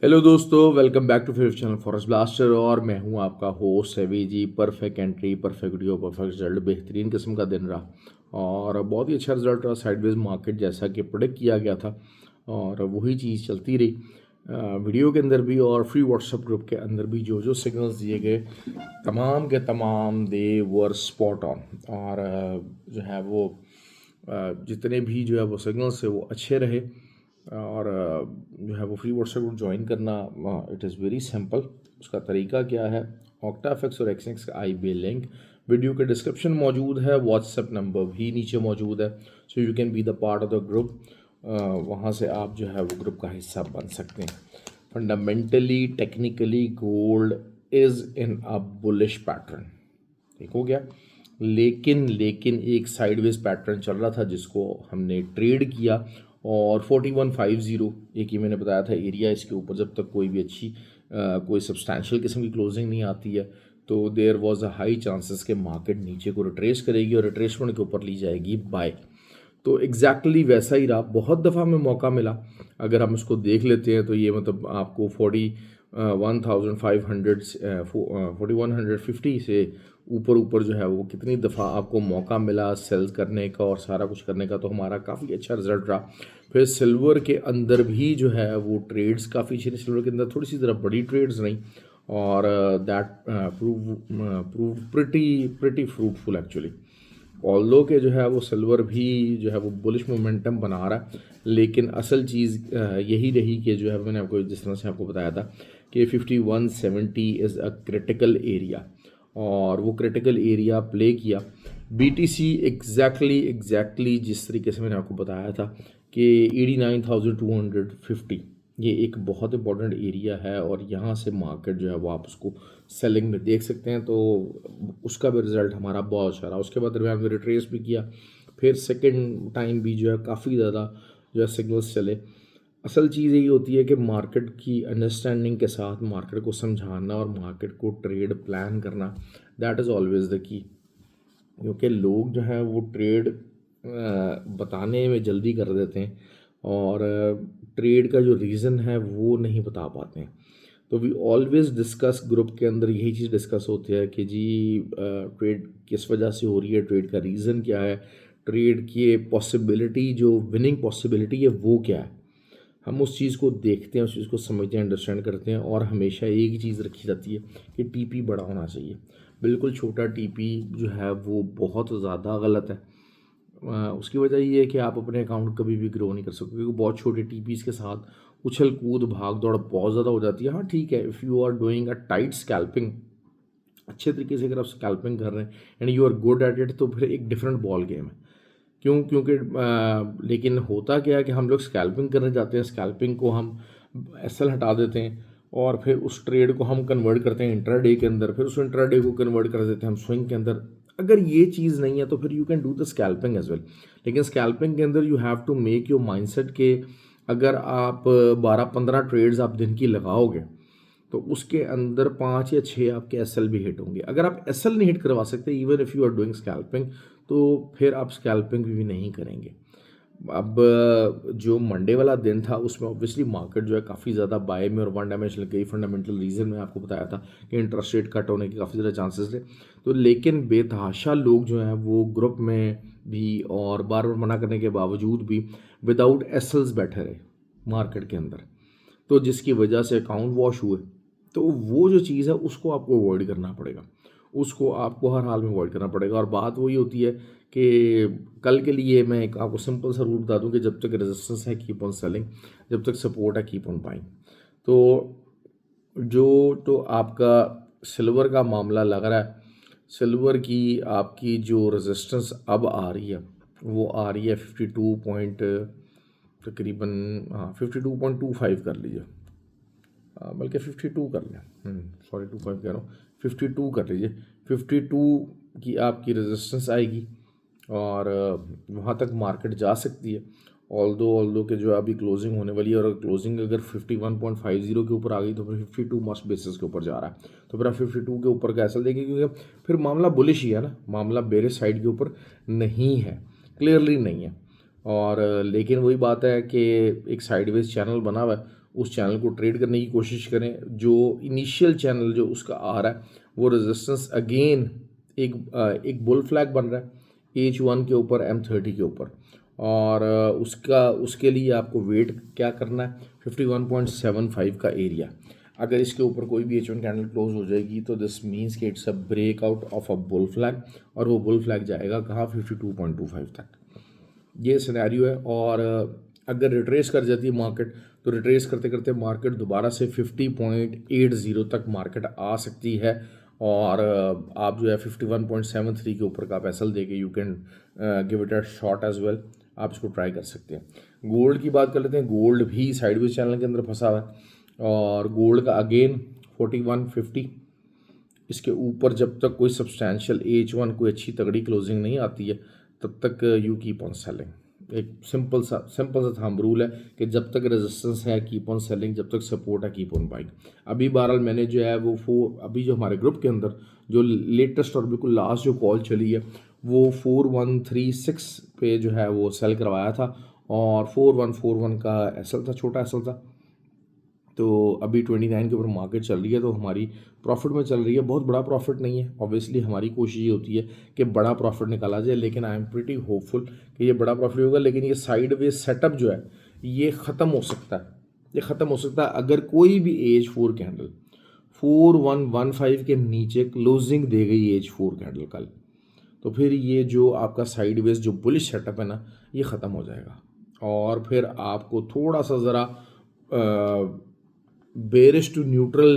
Hello दोस्तों, welcome back to fifth channel forest blaster. और मैं हूं आपका host Sevi ji. Perfect entry, perfect video, perfect result, बेहतरीन किस्म का दिन रहा और बहुत ही अच्छा रिजल्ट रहा। साइडवेज मार्केट जैसा कि प्रोडिक्ट किया गया था और वही चीज़ चलती रही वीडियो के अंदर भी और फ्री व्हाट्सएप ग्रुप के अंदर भी। जो जो सिग्नल्स दिए गए तमाम के तमाम दे वर स्पॉट ऑन। और जो है वो जितने भी जो है वो सिग्नल्स है वो अच्छे रहे। और जो है वो फ्री व्हाट्सएप ग्रुप ज्वाइन करना, इट इज़ वेरी सिंपल। उसका तरीका क्या है? ऑक्टाफिक्स और एक्सनेक्स का IBA लिंक वीडियो के डिस्क्रिप्शन मौजूद है, व्हाट्सएप नंबर भी नीचे मौजूद है। So you can be the part of the group. वहाँ से आप जो है वो ग्रुप का हिस्सा बन सकते हैं। Fundamentally technically gold is in a bullish pattern, ठीक हो गया। लेकिन एक साइडवेज पैटर्न चल रहा था जिसको हमने ट्रेड किया और 4150 एक ही मैंने बताया था एरिया। इसके ऊपर जब तक कोई भी अच्छी कोई सब्सटैंशियल किस्म की क्लोजिंग नहीं आती है तो there was a high chances कि मार्केट नीचे को रिट्रेस करेगी और रिट्रेसमेंट के ऊपर ली जाएगी बाय। तो एग्जैक्टली वैसा ही रहा। बहुत दफ़ा हमें मौका मिला। अगर हम इसको देख लेते हैं तो ये मतलब आपको 41,500 4150 से ऊपर ऊपर जो है वो कितनी दफ़ा आपको मौका मिला सेल करने का और सारा कुछ करने का। तो हमारा काफ़ी अच्छा रिजल्ट रहा। फिर सिल्वर के अंदर भी जो है वो ट्रेड्स काफ़ी अच्छी थी। सिल्वर के अंदर थोड़ी सी ज़रा बड़ी ट्रेड्स नहीं और that prove pretty fruitful actually. Although के जो है वो सिल्वर भी जो है वो बुलिश मोमेंटम बना रहा है। लेकिन असल चीज़ यही रही कि जो है मैंने आपको जिस तरह से आपको बताया था कि 5170 इज़ अ क्रिटिकल एरिया और वो क्रिटिकल एरिया प्ले किया। BTC एग्जैक्टली जिस तरीके से मैंने आपको बताया था कि 89,250 ये एक बहुत इंपॉर्टेंट एरिया है और यहाँ से मार्केट जो है वो आप उसको सेलिंग में देख सकते हैं। तो उसका भी रिज़ल्ट हमारा बहुत अच्छा रहा। उसके बाद दरमियान में रिट्रेस भी किया। फिर सेकंड टाइम भी जो है काफ़ी ज़्यादा जो है सिग्नल्स चले। असल चीज़ यही होती है कि मार्केट की अंडरस्टैंडिंग के साथ मार्केट को समझाना और मार्केट को ट्रेड प्लान करना, that is always the key. क्योंकि लोग जो हैं वो ट्रेड बताने में जल्दी कर देते हैं और ट्रेड का जो रीज़न है वो नहीं बता पाते हैं। तो वी ऑलवेज़ डिस्कस ग्रुप के अंदर यही चीज़ डिस्कस होती है कि जी ट्रेड किस वजह से हो रही है, ट्रेड का रीज़न क्या है, ट्रेड की पॉसिबिलिटी जो विनिंग पॉसिबिलिटी है वो क्या है। हम उस चीज़ को देखते हैं, उस चीज़ को समझते हैं, अंडरस्टैंड करते हैं और हमेशा एक ही चीज़ रखी जाती है कि TP बड़ा होना चाहिए। बिल्कुल छोटा TP जो है वो बहुत ज़्यादा गलत है। उसकी वजह ये है कि आप अपने अकाउंट कभी भी ग्रो नहीं कर सकते क्योंकि बहुत छोटे TPs के साथ उछल कूद भाग दौड़ बहुत ज़्यादा हो जाती है। हाँ ठीक है, if you are doing a tight scalping, अच्छे तरीके से अगर आप स्कैल्पिंग कर रहे हैं and you are good at it तो फिर एक डिफरेंट बॉल गेम है। क्योंकि लेकिन होता क्या है कि हम लोग स्कैल्पिंग करने जाते हैं, स्कैल्पिंग को हम SL हटा देते हैं और फिर उस ट्रेड को हम कन्वर्ट करते हैं इंट्राडे के अंदर, फिर उस इंट्राडे को कन्वर्ट कर देते हैं हम स्विंग के अंदर। अगर ये चीज़ नहीं है तो फिर you can do the scalping as well. लेकिन स्कैल्पिंग के अंदर you have to make your mindset के अगर आप 12-15 ट्रेड्स आप दिन की लगाओगे तो उसके अंदर 5 या 6 आपके SL भी हिट होंगे। अगर आप SL नहीं हिट करवा सकते even if you are doing scalping तो फिर आप स्कैल्पिंग भी नहीं करेंगे। अब जो मंडे वाला दिन था उसमें ऑब्वियसली मार्केट जो है काफ़ी ज़्यादा बाय में और वन डायमेंशनल कई फंडामेंटल रीज़न में आपको बताया था कि इंटरेस्ट रेट कट होने के काफ़ी ज़्यादा चांसेस थे। तो लेकिन बेतहाशा लोग जो हैं वो ग्रुप में भी और बार बार मना करने के बावजूद भी विदाउट SLs बैठे रहे मार्केट के अंदर, तो जिसकी वजह से अकाउंट वॉश हुए। तो वो जो चीज़ है उसको आपको अवॉइड करना पड़ेगा, उसको आपको हर हाल में अवॉइड करना पड़ेगा। और बात वही होती है कि कल के लिए मैं एक आपको सिंपल सा रूल बता दूं कि जब तक रेजिस्टेंस है कीप ऑन सेलिंग, जब तक सपोर्ट है कीप ऑन बाइंग। तो जो तो आपका सिल्वर का मामला लग रहा है, सिल्वर की आपकी जो रेजिस्टेंस अब आ रही है वो आ रही है 52 पॉइंट तकरीबन, हाँ 52.25 कर लीजिए, बल्कि 52 कर लें, सॉरी 25 कह रहा हूँ, 52 कर लीजिए। 52 की आपकी रेजिस्टेंस आएगी और वहाँ तक मार्केट जा सकती है। ऑल्दो के जो अभी क्लोजिंग होने वाली है और क्लोजिंग अगर 51.50 के ऊपर आ गई तो फिर 52 मस्ट बेसिस के ऊपर जा रहा है। तो फिर आप 52 के ऊपर का SL देखिए क्योंकि फिर मामला बुलिश ही है ना, मामला बेरिश साइड के ऊपर नहीं है, क्लियरली नहीं है। और लेकिन वही बात है कि एक साइडवेज चैनल बना हुआ है, उस चैनल को ट्रेड करने की कोशिश करें। जो इनिशियल चैनल जो उसका आ रहा है वो रेजिस्टेंस अगेन एक बुल फ्लैग बन रहा है H1 के ऊपर, M30 के ऊपर, और उसके लिए आपको वेट क्या करना है 51.75 का एरिया। अगर इसके ऊपर कोई भी H1 कैंडल क्लोज हो जाएगी तो दिस मीन्स कि it's a breakout of a bull flag, और वो बुल फ्लैग जाएगा कहाँ 52.25 तक। ये सिनेरियो है। और अगर रिट्रेस कर जाती है मार्केट तो रिट्रेस करते करते मार्केट दोबारा से 50.80 तक मार्केट आ सकती है, और आप जो है 51.73 के ऊपर का आप एसएल देके you can give it a shot as well, आप इसको ट्राई कर सकते हैं। गोल्ड की बात कर लेते हैं। गोल्ड भी साइडवेज चैनल के अंदर फंसा हुआ है, और गोल्ड का अगेन 4150, इसके ऊपर जब तक कोई सब्सटैंशियल H1 कोई अच्छी तगड़ी क्लोजिंग नहीं आती है तब तक यू कीप ऑन सेलिंग। एक सिंपल सा थंब रूल है कि जब तक रेजिस्टेंस है कीप ऑन सेलिंग, जब तक सपोर्ट है कीप ऑन बाइंग। अभी बहरहाल मैंने जो है वो अभी जो हमारे ग्रुप के अंदर जो लेटेस्ट और बिल्कुल लास्ट जो कॉल चली है वो 4136 पे जो है वो सेल करवाया था, और 4141 का एसएल था, छोटा एसएल था। तो अभी 29 के ऊपर मार्केट चल रही है, तो हमारी प्रॉफिट में चल रही है। बहुत बड़ा प्रॉफिट नहीं है, ऑब्वियसली हमारी कोशिश ये होती है कि बड़ा प्रॉफिट निकाला जाए, लेकिन आई एम प्रीटी होपफुल कि ये बड़ा प्रॉफिट होगा। लेकिन ये साइडवेज सेटअप जो है ये ख़त्म हो सकता है, ये ख़त्म हो सकता है अगर कोई भी H4 कैंडल 4115 के नीचे क्लोजिंग दे गई H4 कैंडल कल, तो फिर ये जो आपका साइडवेज जो बुलिश सेटअप है ना ये ख़त्म हो जाएगा, और फिर आपको थोड़ा सा ज़रा बेरिश टू न्यूट्रल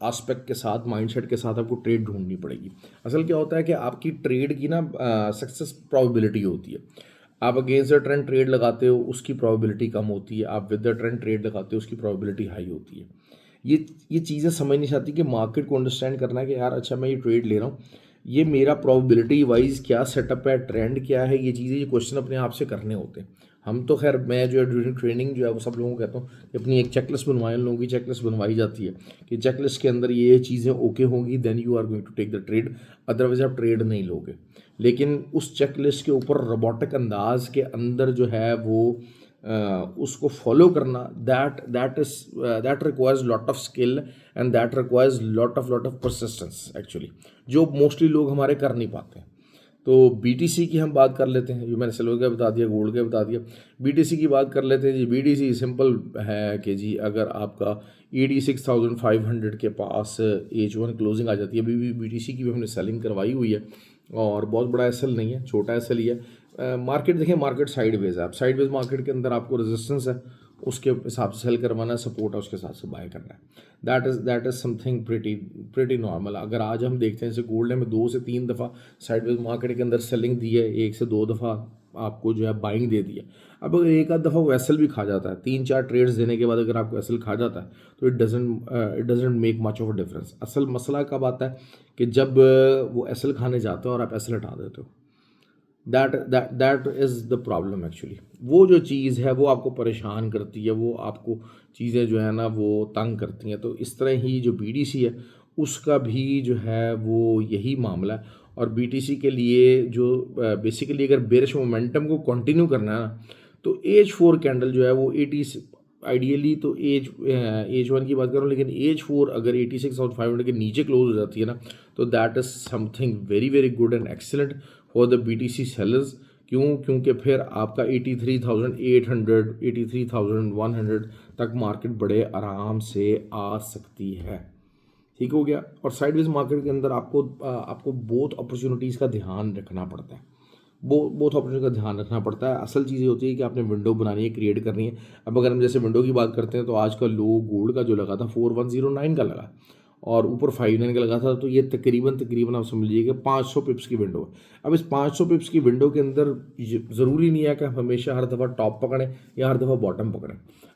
एस्पेक्ट के साथ, माइंडसेट के साथ आपको ट्रेड ढूंढनी पड़ेगी। असल क्या होता है कि आपकी ट्रेड की ना सक्सेस प्रोबेबिलिटी होती है। आप अगेंस्ट द ट्रेंड ट्रेड लगाते हो उसकी प्रोबेबिलिटी कम होती है, आप विद द ट्रेंड ट्रेड लगाते हो उसकी प्रोबेबिलिटी हाई होती है। ये चीज़ें समझ नहीं आती कि मार्केट को अंडरस्टैंड करना है कि यार अच्छा मैं ये ट्रेड ले रहा हूँ, ये मेरा प्रोबेबिलिटी वाइज क्या सेटअप है, ट्रेंड क्या है, ये चीज़ें ये क्वेश्चन अपने आप से करने होते हैं। हम तो खैर मैं जो है ड्यूरिंग ट्रेनिंग जो है वो सब लोगों को कहता हूँ कि अपनी एक चेकलिस्ट बनवाएं। लोगों की चेकलिस्ट बनवाई जाती है कि चेकलिस्ट के अंदर ये चीज़ें ओके होंगी then you are going to take the trade, otherwise आप ट्रेड नहीं लोगे। लेकिन उस चेकलिस्ट के ऊपर रोबोटिक अंदाज के अंदर जो है वो उसको फॉलो करना that requires lot of skill and that requires lot of persistence actually, जो मोस्टली लोग हमारे कर नहीं पाते हैं। तो BTC की हम बात कर लेते हैं, जो मैंने सिल्वर का बता दिया, गोल्ड का बता दिया। BTC की बात कर लेते हैं जी। BTC सिंपल है कि जी अगर आपका 86,500 के पास H1 क्लोजिंग आ जाती है, अभी भी BTC की भी हमने सेलिंग करवाई हुई है, और बहुत बड़ा एसएल नहीं है, छोटा एसएल ही है। मार्केट देखें, मार्केट साइडवेज है। आप साइडवेज मार्केट के अंदर आपको रेजिस्टेंस है उसके हिसाब से सेल करवाना है, सपोर्ट है उसके हिसाब से बाय करना है। That is something pretty normal. अगर आज हम देखते हैं जैसे गोल्ड में 2 से 3 दफ़ा साइडवेज मार्केट के अंदर सेलिंग दी है, 1 से 2 दफ़ा आपको जो है बाइंग दे दी है। अब अगर एक आध दफ़ा वो एसएल भी खा जाता है, 3-4 ट्रेड्स देने के बाद अगर आपको एसएल खा जाता है तो it doesn't make much of a difference. असल मसला कब आता है कि जब वो एसएल खाने जाते हो और आप एसएल हटा देते हो, that is the problem actually. वो जो चीज़ है वो आपको परेशान करती है, वो आपको चीज़ें जो है ना वो तंग करती हैं। तो इस तरह ही जो BTC है उसका भी जो है वो यही मामला है। और BTC के लिए जो बेसिकली अगर बेरिश मोमेंटम को कंटिन्यू करना है ना तो H4 कैंडल जो है वो 80 आइडियली तो H1 की बात कर रहा हूँ, लेकिन H4 अगर 86,500 के नीचे क्लोज हो जाती है ना तो that is something very very good and excellent for the BTC sellers. क्योंकि फिर आपका 83,800 83,100 तक मार्केट बड़े आराम से आ सकती है। ठीक हो गया। और साइडवेज मार्केट के अंदर आपको बोथ अपॉर्चुनिटीज़ का ध्यान रखना पड़ता है, बोथ अपॉर्चुनिटी का ध्यान रखना पड़ता है। असल चीज़ ये होती है कि आपने विंडो बनानी है, क्रिएट करनी है। अब अगर हम जैसे विंडो की बात करते हैं तो आज का लो गोल्ड का जो लगा था 4109 का लगा और ऊपर 59 का लगा था, तो ये तकरीबन आप समझ लीजिए कि 500 पिप्स की विंडो है। अब इस 500 पिप्स की विंडो के अंदर ज़रूरी नहीं है कि हम हमेशा हर दफ़ा टॉप पकड़ें या हर दफ़ा बॉटम पकड़ें।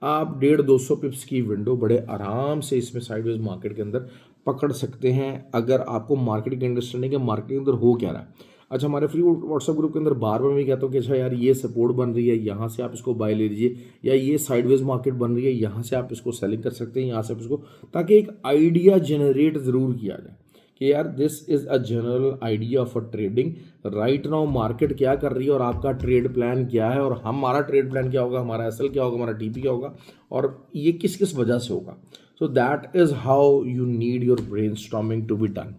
आप 150-200 पिप्स की विंडो बड़े आराम से इसमें साइडवेज मार्केट के अंदर पकड़ सकते हैं, अगर आपको मार्केट की अंडरस्टैंडिंग है मार्केट के अंदर हो क्या रहा है। अच्छा, हमारे फ्री व्हाट्सएप ग्रुप के अंदर बार बार मैं कहता हूँ कि अच्छा यार ये सपोर्ट बन रही है, यहाँ से आप इसको बाय ले लीजिए, या ये साइडवेज मार्केट बन रही है, यहाँ से आप इसको सेलिंग कर सकते हैं, यहाँ से आप इसको, ताकि एक आइडिया जनरेट ज़रूर किया जाए कि यार this is a general idea for trading. Right now market क्या कर रही है और आपका ट्रेड प्लान क्या है, और हमारा ट्रेड प्लान क्या होगा, हमारा एसएल क्या होगा, हमारा टीपी क्या होगा, और ये किस किस वजह से होगा। So that is how you need your brainstorming to be done.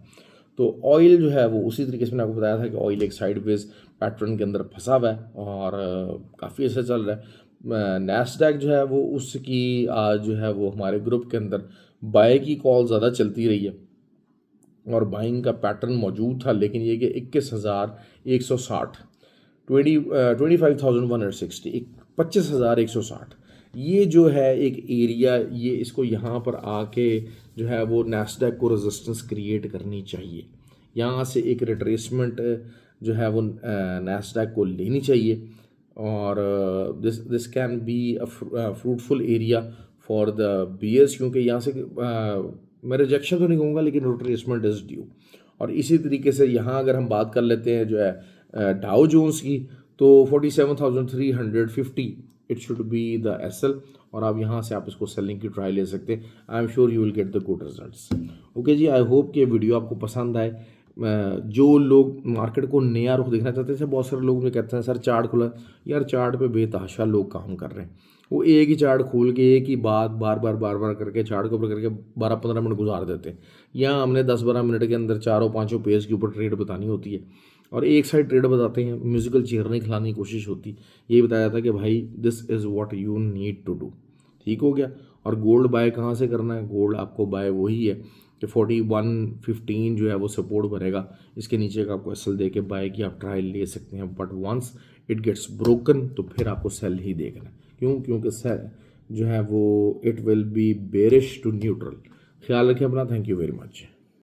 तो ऑयल जो है वो उसी तरीके से मैंने आपको बताया था कि ऑयल एक साइडवेज पैटर्न के अंदर फंसा हुआ है और काफ़ी अच्छा चल रहा है। नैस्डैक जो है वो उसकी आज जो है वो हमारे ग्रुप के अंदर बाय की कॉल ज़्यादा चलती रही है और बाइंग का पैटर्न मौजूद था, लेकिन ये कि 21,160 25,160 25,160 ये जो है एक एरिया, ये इसको यहाँ पर आके जो है वो नैस्डैक को रेजिस्टेंस क्रिएट करनी चाहिए। यहाँ से एक रिट्रेसमेंट जो है वो नैस्डैक को लेनी चाहिए और this can be a fruitful area for the bears, क्योंकि यहाँ से मैं रिजेक्शन तो नहीं कहूँगा लेकिन रिट्रेसमेंट इज़ ड्यू। और इसी तरीके से यहाँ अगर हम बात कर लेते हैं जो है डाउ जोन्स की, तो 47,350 it should be the SL, और आप यहाँ से आप इसको सेलिंग की ट्राई ले सकते हैं। I am sure you will get the good results. Okay जी, आई होप कि ये वीडियो आपको पसंद आए। जो लोग मार्केट को नया रुख देखना चाहते हैं, जैसे बहुत सारे लोग मुझे कहते हैं सर चार्ट खुला, यार चार्ट पे बेतहाशा लोग काम कर रहे हैं। वो एक ही चार्ट खोल के एक ही बात बार बार करके चार्ट के ऊपर करके 12-15 मिनट गुजार देते हैं। यहाँ हमने 10-12 मिनट के अंदर 4-5 पेज के ऊपर ट्रेड बतानी होती है और एक साइड ट्रेड बताते हैं, म्यूजिकल चेयर नहीं खिलाने की कोशिश होती। ये बताया था कि भाई this is what you need to do. ठीक हो गया। और गोल्ड बाय कहाँ से करना है? गोल्ड आपको बाय वही है कि 41.15 जो है वो सपोर्ट करेगा, इसके नीचे का आपको एसएल दे के बाय की आप ट्रायल ले सकते हैं, but once it gets broken तो फिर आपको सेल ही देखना है। क्यों? क्योंकि सेल जो है वो it will be bearish to neutral. ख्याल रखें अपना। Thank you very much.